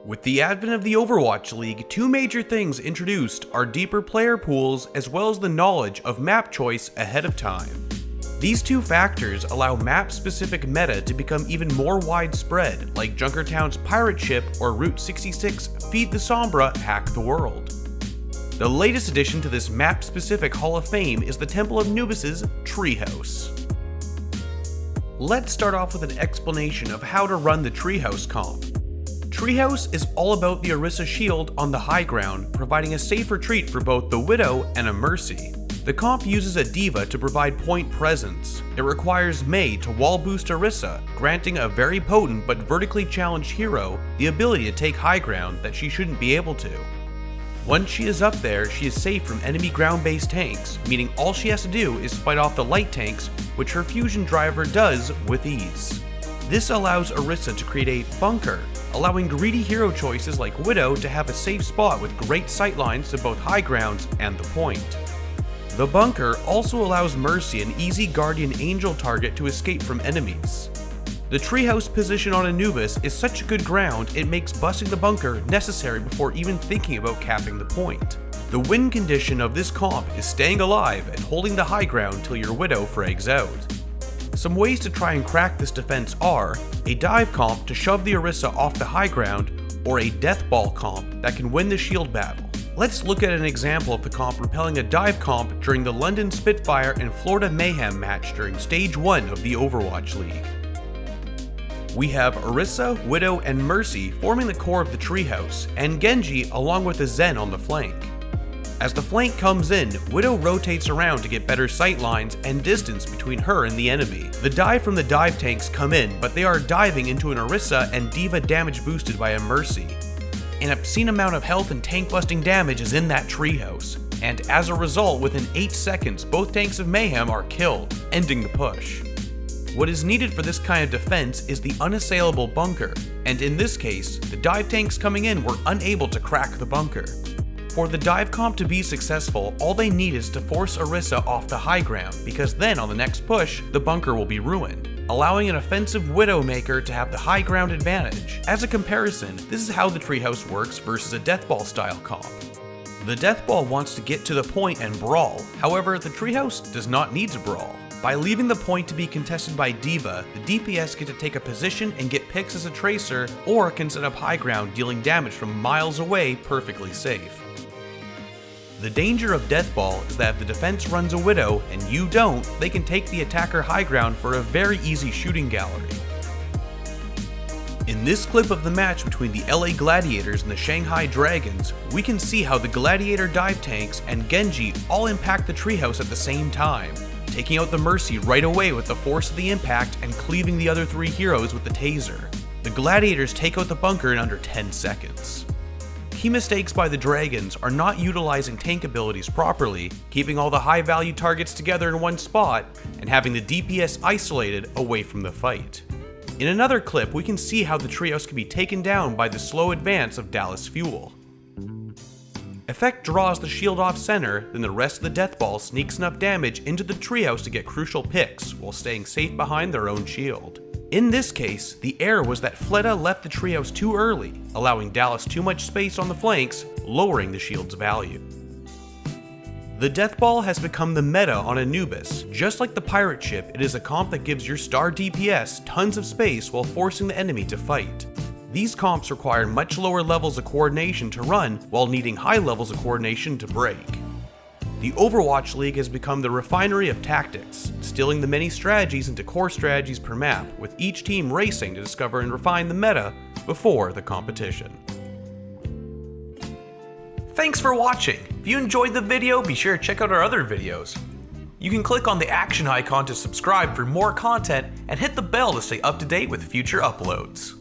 With the advent of the Overwatch League, two major things introduced are deeper player pools as well as the knowledge of map choice ahead of time. These two factors allow map-specific meta to become even more widespread, like Junkertown's Pirate Ship or Route 66 Feed the Sombra Hack the World. The latest addition to this map-specific Hall of Fame is the Temple of Anubis' treehouse. Let's start off with an explanation of how to run the treehouse comp. Treehouse is all about the Orisa shield on the high ground, providing a safe retreat for both the Widow and a Mercy. The comp uses a D.Va to provide point presence. It requires Mei to wall boost Orisa, granting a very potent but vertically challenged hero the ability to take high ground that she shouldn't be able to. Once she is up there, she is safe from enemy ground-based tanks, meaning all she has to do is fight off the light tanks, which her fusion driver does with ease. This allows Orisa to create a bunker, allowing greedy hero choices like Widow to have a safe spot with great sightlines to both high grounds and the point. The bunker also allows Mercy an easy Guardian Angel target to escape from enemies. The treehouse position on Anubis is such good ground it makes busting the bunker necessary before even thinking about capping the point. The win condition of this comp is staying alive and holding the high ground till your Widow frags out. Some ways to try and crack this defense are a dive comp to shove the Orisa off the high ground, or a death ball comp that can win the shield battle. Let's look at an example of the comp repelling a dive comp during the London Spitfire and Florida Mayhem match during Stage 1 of the Overwatch League. We have Orisa, Widow, and Mercy forming the core of the treehouse, and Genji along with a Zen on the flank. As the flank comes in, Widow rotates around to get better sight lines and distance between her and the enemy. The dive from the dive tanks come in, but they are diving into an Orisa and D.Va damage boosted by a Mercy. An obscene amount of health and tank busting damage is in that treehouse, and as a result, within 8 seconds, both tanks of Mayhem are killed, ending the push. What is needed for this kind of defense is the unassailable bunker, and in this case, the dive tanks coming in were unable to crack the bunker. For the dive comp to be successful, all they need is to force Orisa off the high ground, because then on the next push, the bunker will be ruined, allowing an offensive Widowmaker to have the high ground advantage. As a comparison, this is how the treehouse works versus a deathball style comp. The deathball wants to get to the point and brawl, however the treehouse does not need to brawl. By leaving the point to be contested by D.Va, the DPS get to take a position and get picks as a tracer, or can set up high ground dealing damage from miles away perfectly safe. The danger of Deathball is that if the defense runs a Widow and you don't, they can take the attacker high ground for a very easy shooting gallery. In this clip of the match between the LA Gladiators and the Shanghai Dragons, we can see how the Gladiator dive tanks and Genji all impact the treehouse at the same time, taking out the Mercy right away with the force of the impact and cleaving the other three heroes with the taser. The Gladiators take out the bunker in under 10 seconds. Key mistakes by the Dragons are not utilizing tank abilities properly, keeping all the high value targets together in one spot, and having the DPS isolated away from the fight. In another clip, we can see how the treehouse can be taken down by the slow advance of Dallas Fuel. Effect draws the shield off center, then the rest of the death ball sneaks enough damage into the treehouse to get crucial picks, while staying safe behind their own shield. In this case, the error was that Fleta left the treehouse too early, allowing Dallas too much space on the flanks, lowering the shield's value. The Death Ball has become the meta on Anubis. Just like the Pirate Ship, it is a comp that gives your star DPS tons of space while forcing the enemy to fight. These comps require much lower levels of coordination to run while needing high levels of coordination to break. The Overwatch League has become the refinery of tactics, distilling the many strategies into core strategies per map, with each team racing to discover and refine the meta before the competition. Thanks for watching! If you enjoyed the video, be sure to check out our other videos. You can click on the action icon to subscribe for more content and hit the bell to stay up to date with future uploads.